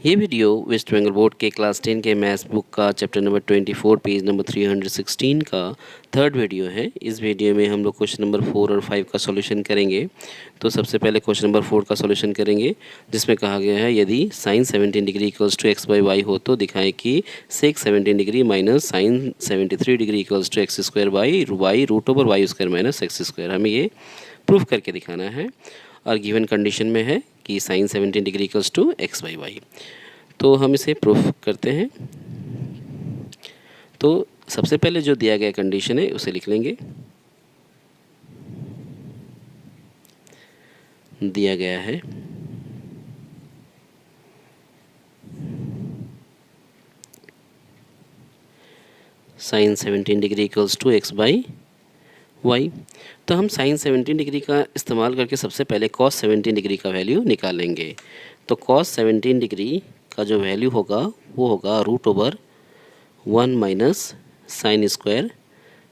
ये video waste Bengal board के class 10 के मैथ्स बुक का चैप्टर नंबर 24 पेज नंबर 316 का थर्ड वीडियो है। इस वीडियो में हम लोग क्वेश्चन नंबर 4 और 5 का सॉल्यूशन करेंगे। तो सबसे पहले क्वेश्चन नंबर 4 का सॉल्यूशन करेंगे, जिसमें कहा गया है यदि sine 17 degree equals to x by y हो तो दिखाएं कि sec 17 degree minus sine 73 degree equals to x square by y root over Y square minus x square. हमें ये प्रूफ करके दिखाना है और गिवन कंडीशन में है कि sine 17 degree equals to x by y. तो हम इसे प्रूफ करते हैं। तो सबसे पहले जो दिया गया कंडीशन है उसे लिख लेंगे। दिया गया है sine 17 degree equals to x by y. तो हम साइन 17 डिग्री का इस्तेमाल करके सबसे पहले कॉस 17 डिग्री का वैल्यू निकालेंगे। तो कॉस 17 डिग्री का जो वैल्यू होगा वो होगा root over 1 minus sine square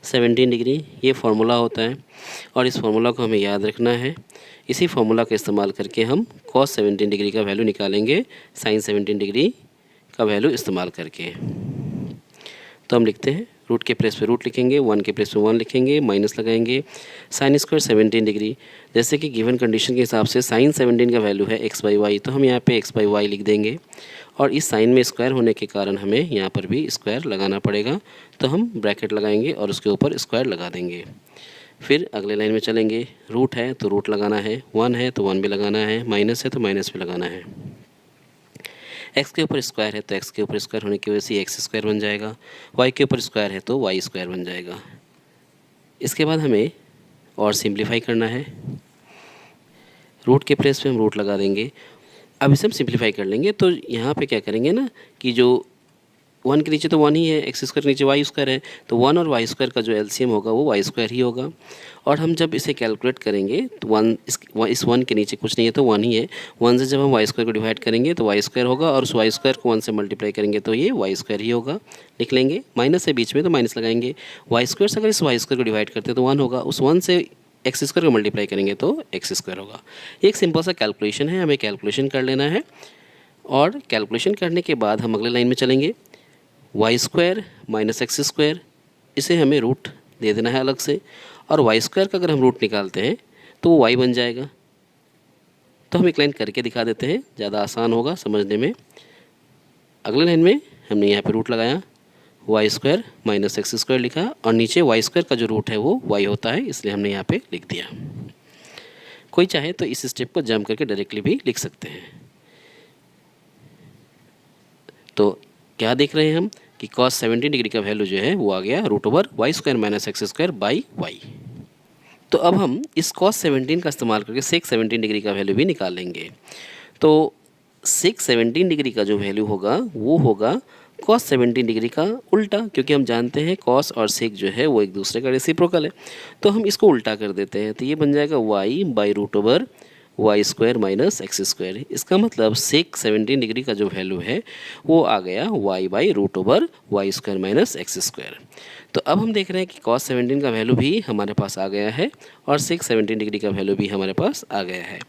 17 degree. ये फार्मूला होता है और इस फार्मूला को हमें याद रखना है। इसी फार्मूला का इस्तेमाल करके हम कॉस 17 डिग्री का वैल्यू निकालेंगे साइन 17 डिग्री का वैल्यू इस्तेमाल करके। तो हम लिखते हैं रूट के प्लेस पे रूट लिखेंगे, 1 के प्लेस पे 1 लिखेंगे, माइनस लगाएंगे साइन स्क्वायर 17 डिग्री। जैसे कि गिवन कंडीशन के हिसाब से साइन 17 का वैल्यू है एक्स बाई वाई, तो हम यहाँ पे एक्स बाई वाई लिख देंगे और इस साइन में स्क्वायर होने के कारण हमें यहाँ पर भी स्क्वायर लगाना पड़ेगा। तो हम ब्रैकेट लगाएंगे और उसके ऊपर स्क्वायर लगा देंगे। फिर अगले लाइन में चलेंगे, रूट है तो रूट लगाना है, 1 है तो 1 भी लगाना है, माइनस है तो माइनस भी लगाना है। एक्स के ऊपर स्क्वायर है तो एक्स के ऊपर स्क्वायर होने की वजह से एक्स स्क्वायर बन जाएगा, वाई के ऊपर स्क्वायर है तो वाई स्क्वायर बन जाएगा। इसके बाद हमें और सिंप्लीफाई करना है। रूट के प्लेस पे हम रूट लगा देंगे। अब इसे हम सिंप्लीफाई कर लेंगे। तो यहाँ पे क्या करेंगे ना कि जो 1 के नीचे तो 1 ही है, एक्स स्क्वायर नीचे वाई स्क्वायर है, तो 1 और वाई स्क्वायर का जो एलसीएम होगा वो वाई स्क्वायर ही होगा। और हम जब इसे कैलकुलेट करेंगे तो 1 इस 1 के नीचे कुछ नहीं है तो 1 ही है। 1 से जब हम वाई स्क्वायर को डिवाइड करेंगे तो वाई स्क्वायर होगा और उस वाई स्क्वायर को 1 से मल्टीप्लाई करेंगे तो ये वाई स्क्वायर ही होगा। लिख लेंगे, माइनस है बीच में तो माइनस लगाएंगे। वाई स्क्वायर से अगर इस वाई स्क्वायर को डिवाइड करते हैं तो 1 होगा, उस 1 से एक्स स्क्वायर को मल्टीप्लाई करेंगे तो एक्स स्क्वायर होगा। एक सिंपल सा कैलकुलेशन है, हमें कैलकुलेशन कर लेना है। और कैलकुलेशन करने के बाद हम अगले लाइन में चलेंगे, y square minus x square, इसे हमें रूट दे देना है अलग से। और वाई स्क्वायर का अगर हम रूट निकालते हैं तो वो वाई बन जाएगा। तो हम एक लाइन करके दिखा देते हैं, ज़्यादा आसान होगा समझने में। अगले लाइन में हमने यहाँ पे रूट लगाया, y square minus x square लिखा और नीचे वाई स्क्वायर का जो रूट है वो वाई होता है, इसलिए हमने यहाँ पे लिख दिया। कोई चाहे तो इस स्टेप को जंप करके डायरेक्टली भी लिख सकते हैं। तो क्या देख रहे हैं हम कि कॉस 17 डिग्री का वैल्यू जो है वो आ गया root over Y square minus x square by y. तो अब हम इस कॉस 17 का इस्तेमाल करके सेक 17 डिग्री का वैल्यू भी निकाल लेंगे। तो सेक 17 डिग्री का जो वैल्यू होगा वो होगा कॉस 17 डिग्री का उल्टा, क्योंकि हम जानते हैं कॉस और सेक जो है वो एक दूसरे का रेसिप्रोकल है। तो हम इसको उल्टा कर देते हैं, तो ये बन जाएगा y by root over Y square minus x square. इसका मतलब सेक 17 डिग्री का जो वैल्यू है वो आ गया y by root over Y square minus x square. तो अब हम देख रहे हैं कि कॉस 17 का वैल्यू भी हमारे पास आ गया है और सेक 17 डिग्री का वैल्यू भी हमारे पास आ गया है।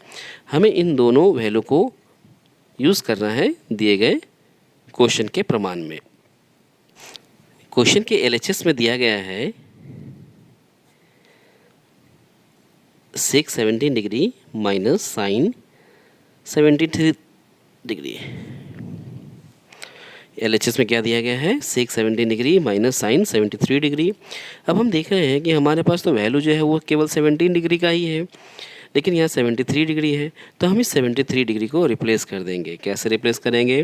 हमें इन दोनों वैल्यू को यूज़ करना है दिए गए क्वेश्चन के प्रमाण में। क्वेश्चन के एलएचएस में दिया गया है sec 17 degree minus sine 73 degree. LHS में क्या दिया गया है, sec 17 degree minus sine 73 degree. अब हम देख रहे हैं कि हमारे पास तो वैल्यू जो है वो केवल 17 डिग्री का ही है, लेकिन यहाँ 73 डिग्री है। तो हम इस 73 डिग्री को रिप्लेस कर देंगे। कैसे रिप्लेस करेंगे,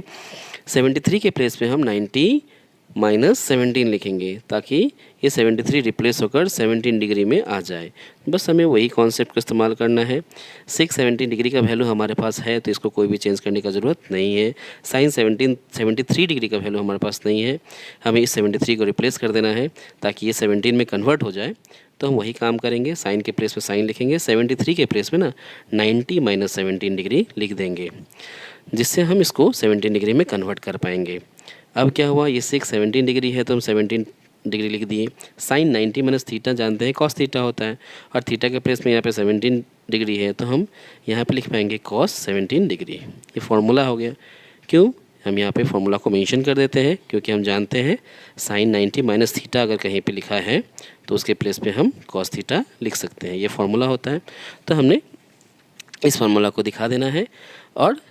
73 के प्लेस पे हम 90 माइनस 17 लिखेंगे ताकि ये 73 रिप्लेस होकर 17 डिग्री में आ जाए। बस हमें वही कॉन्सेप्ट का इस्तेमाल करना है। सेक 17 डिग्री का वैल्यू हमारे पास है तो इसको कोई भी चेंज करने का ज़रूरत नहीं है। साइन 73 डिग्री का वैल्यू हमारे पास नहीं है, हमें इस 73 को रिप्लेस कर देना है ताकि ये 17 में कन्वर्ट हो जाए। तो हम वही काम करेंगे, साइन के प्लेस पे साइन लिखेंगे, 73 के प्लेस पे ना 90 माइनस 17 डिग्री लिख देंगे, जिससे हम इसको 17 डिग्री में कन्वर्ट कर पाएंगे। अब क्या हुआ, ये सेक 17 डिग्री है तो हम 17 डिग्री लिख दिए। साइन 90 माइनस थीटा जानते हैं कॉस थीटा होता है, और थीटा के प्लेस में यहाँ पे 17 डिग्री है तो हम यहाँ पे लिख पाएंगे कॉस 17 डिग्री। ये फॉर्मूला हो गया। क्यों, हम यहाँ पे फॉर्मूला को मेंशन कर देते हैं, क्योंकि हम जानते हैं साइन 90 माइनस थीटा अगर कहीं पे लिखा है तो उसके प्लेस पे हम कॉस थीटा लिख सकते हैं, ये फार्मूला होता है। तो हमने इस फार्मूला को दिखा देना है और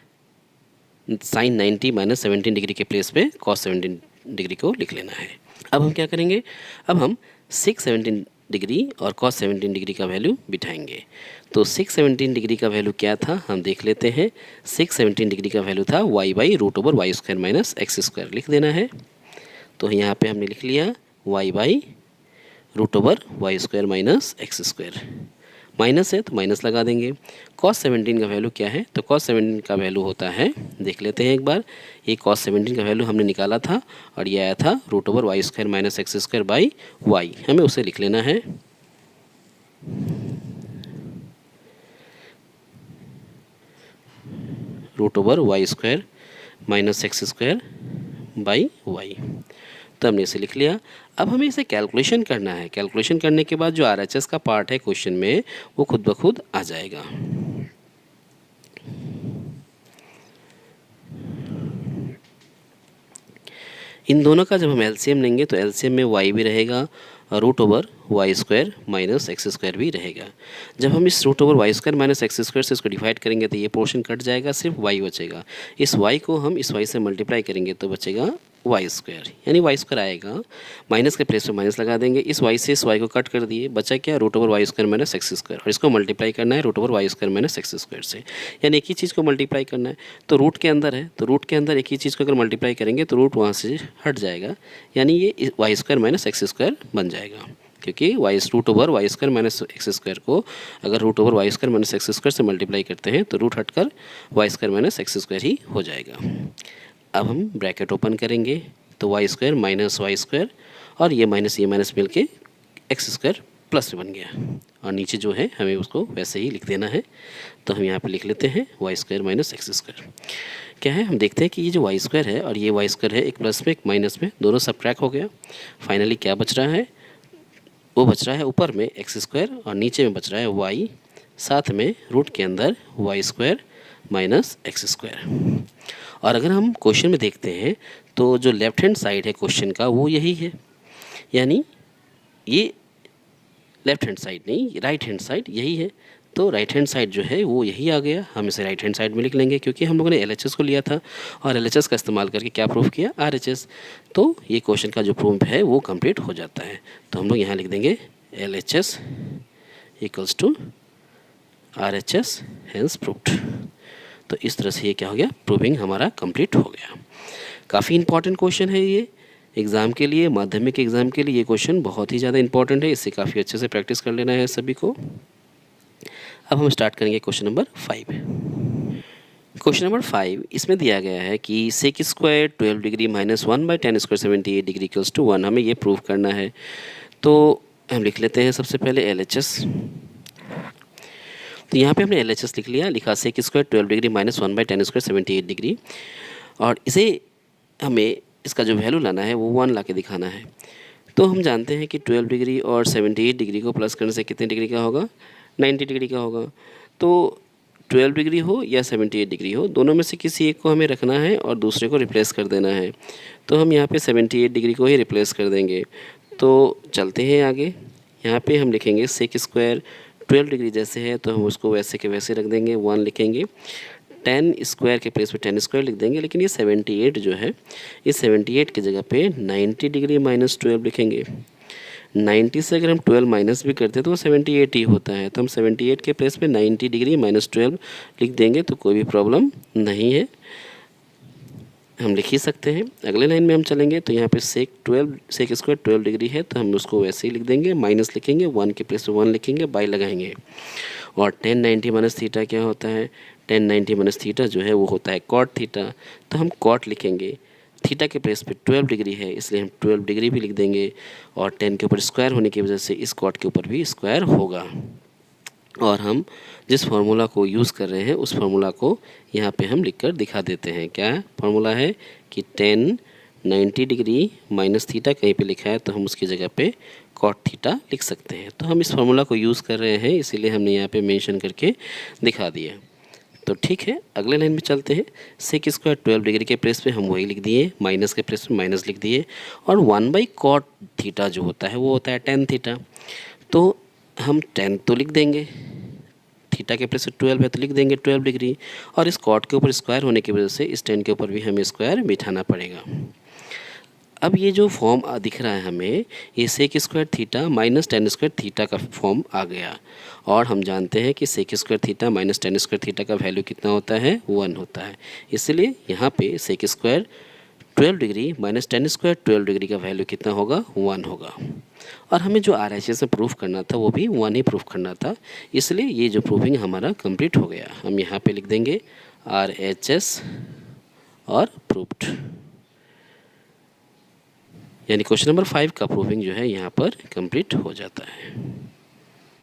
साइन 90 माइनस 17 डिग्री के प्लेस पे कॉस 17 डिग्री को लिख लेना है। अब हम क्या करेंगे, अब हम 617 डिग्री और कॉस 17 डिग्री का वैल्यू बिठाएंगे। तो 617 डिग्री का वैल्यू क्या था हम देख लेते हैं। 617 डिग्री का वैल्यू था y by root over Y square minus x square, लिख देना है। तो यहाँ पे हमने लिख लिया y by root over Y square minus x square, minus है तो माइनस लगा देंगे। कॉस 17 का वैल्यू क्या है, तो कॉस 17 का वैल्यू होता है, देख लेते हैं एक बार, ये कॉस 17 का वैल्यू हमने निकाला था और ये आया था root over Y square minus x square by y, हमें उसे लिख लेना है। Root over Y square minus x square by y, तो हमने इसे लिख लिया। अब हमें इसे कैलकुलेशन करना है। कैलकुलेशन करने के बाद जो RHS का पार्ट है क्वेश्चन में वो खुद ब खुद आ जाएगा। इन दोनों का जब हम LCM लेंगे तो LCM में y भी रहेगा और root over Y square minus x square भी रहेगा। जब हम इस root over Y square minus x square से इसको डिवाइड करेंगे तो ये पोर्शन कट जाएगा, सिर्फ y बचेगा। इस y को हम इस y से मल्टीप्लाई करेंगे तो बचेगा वाई स्क्वायर, यानी वाई स्क्वायर आएगा, माइनस के प्लेस पे माइनस लगा देंगे। इस y से इस y को कट कर दिए, बचा क्या, root over Y square minus x square, और इसको मल्टीप्लाई करना है root over Y square minus x square से, यानी एक ही चीज़ को मल्टीप्लाई करना है। तो रूट के अंदर है तो रूट के अंदर एक ही चीज़ को अगर मल्टीप्लाई करेंगे तो रूट वहाँ से हट जाएगा, यानी ये Y square minus x square बन जाएगा, क्योंकि Y root over Y square minus x square को अगर root over Y square minus x square से मल्टीप्लाई करते हैं तो रूट हटकर Y square minus x square ही हो जाएगा। अब हम ब्रैकेट ओपन करेंगे तो Y square minus Y square और ये माइनस मिल के एक्स स्क्वायर प्लस में बन गया, और नीचे जो है हमें उसको वैसे ही लिख देना है। तो हम यहाँ पे लिख लेते हैं y square minus x square. क्या है, हम देखते हैं कि ये जो वाई स्क्वायर है और ये वाई स्क्वायर है, एक प्लस में एक माइनस में, दोनों सबट्रैक्ट हो गया। फाइनली क्या बच रहा है, वो बच रहा है ऊपर में एक्स स्क्वायर और नीचे में बच रहा है वाई, साथ में रूट के अंदर y square minus x square. और अगर हम क्वेश्चन में देखते हैं तो जो लेफ्ट हैंड साइड है क्वेश्चन का वो यही है, यानी ये लेफ्ट हैंड साइड नहीं, राइट हैंड साइड यही है। तो राइट हैंड साइड जो है वो यही आ गया, हम इसे राइट हैंड साइड में लिख लेंगे, क्योंकि हम लोगों ने LHS को लिया था और LHS का इस्तेमाल करके क्या प्रूफ किया, RHS। तो ये क्वेश्चन का जो प्रूफ है वो कंप्लीट हो जाता है। तो हम लोग यहाँ लिख देंगे LHS equals to RHS hence proved. तो इस तरह से ये क्या हो गया, प्रूविंग हमारा कंप्लीट हो गया। काफ़ी इंपॉर्टेंट क्वेश्चन है ये एग्ज़ाम के लिए, माध्यमिक एग्ज़ाम के लिए ये क्वेश्चन बहुत ही ज़्यादा इंपॉर्टेंट है, इससे काफ़ी अच्छे से प्रैक्टिस कर लेना है सभी को। अब हम स्टार्ट करेंगे क्वेश्चन नंबर 5। क्वेश्चन नंबर 5 इसमें दिया गया है कि sec square 12 degree minus 1 by 10 square 78 degree equals to 1, हमें ये प्रूव करना है। तो हम लिख लेते हैं सबसे पहले LHS। तो यहाँ पे हमने LHS लिख लिया, लिखा sec square 12 degree minus 1 by 10 square 78 degree, और इसे हमें इसका जो वैल्यू लाना है वो 1 ला के दिखाना है। तो हम जानते हैं कि 12 डिग्री और 78 डिग्री को प्लस करने से कितने डिग्री का होगा, 90 डिग्री का होगा। तो 12 डिग्री हो या 78 डिग्री हो, दोनों में से किसी एक को हमें रखना है और दूसरे को रिप्लेस कर देना है। तो हम यहाँ पे 78 डिग्री को ही रिप्लेस कर देंगे। तो चलते हैं आगे, यहाँ पे हम लिखेंगे सेक स्क्वायर 12 डिग्री जैसे है तो हम उसको वैसे के वैसे रख देंगे, 1 लिखेंगे। 10 स्क्वायर के प्लेस पे 10 स्क्वायर लिख देंगे, लेकिन ये 78 जो है, इस 78 की जगह पे 90 डिग्री माइनस 12 लिखेंगे। 90 से अगर हम 12 माइनस भी करते तो वो 78 ही होता है, तो हम 78 के प्लेस पे 90 डिग्री माइनस 12 लिख देंगे तो कोई भी प्रॉब्लम नहीं है, हम लिख ही सकते हैं। अगले लाइन में हम चलेंगे तो यहाँ पे सेक स्क्वायर 12 डिग्री है तो हम उसको वैसे ही लिख देंगे, माइनस लिखेंगे, 1 के प्लेस पे 1 लिखेंगे, बाई लगाएंगे। और 10 90 माइनस थीटा क्या होता है, 10 90 माइनस थीटा जो है वो होता है कॉट थीटा, तो हम कॉट लिखेंगे। थीटा के प्लेस पे 12 डिग्री है इसलिए हम 12 डिग्री भी लिख देंगे, और 10 के ऊपर स्क्वायर होने की वजह से इस कॉट के ऊपर भी स्क्वायर होगा। और हम जिस फार्मूला को यूज़ कर रहे हैं उस फार्मूला को यहाँ पे हम लिखकर दिखा देते हैं। क्या फार्मूला है कि 10 90 डिग्री माइनस थीटा कहीं पे लिखा है तो हम उसकी जगह पे कॉट थीटा लिख सकते हैं। तो हम इस फार्मूला को यूज़ कर रहे हैं इसीलिए हमने यहाँ पे मेंशन करके दिखा दिया। तो ठीक है, अगले लाइन में चलते हैं। सेक स्क्वायर 12 डिग्री के प्लेस पे हम वही लिख दिए, माइनस के प्लेस पे माइनस लिख दिए, और 1/cot थीटा जो होता है वो होता है tan थीटा। तो हम tan तो लिख देंगे, थीटा के प्लेस पे 12 है तो लिख देंगे 12 डिग्री, और इस कॉट के ऊपर स्क्वायर होने की वजह से इस tan के ऊपर भी हमें स्क्वायर बिठाना पड़ेगा। अब ये जो फॉर्म दिख रहा है हमें, ये sec square theta minus tan square theta का फॉर्म आ गया, और हम जानते हैं कि sec square theta minus tan square theta का वैल्यू कितना होता है, 1 होता है। इसलिए यहाँ पे sec square 12 degree minus tan square 12 degree का वैल्यू कितना होगा, 1 होगा। और हमें जो RHS में प्रूफ करना था वो भी 1 ही प्रूफ करना था, इसलिए ये जो प्रूफिंग हमारा कंप्लीट हो गया। हम यहाँ पे लिख देंगे RHS और प्रूफ्ड, यानी क्वेश्चन नंबर 5 का प्रूफिंग जो है यहाँ पर कंप्लीट हो जाता है।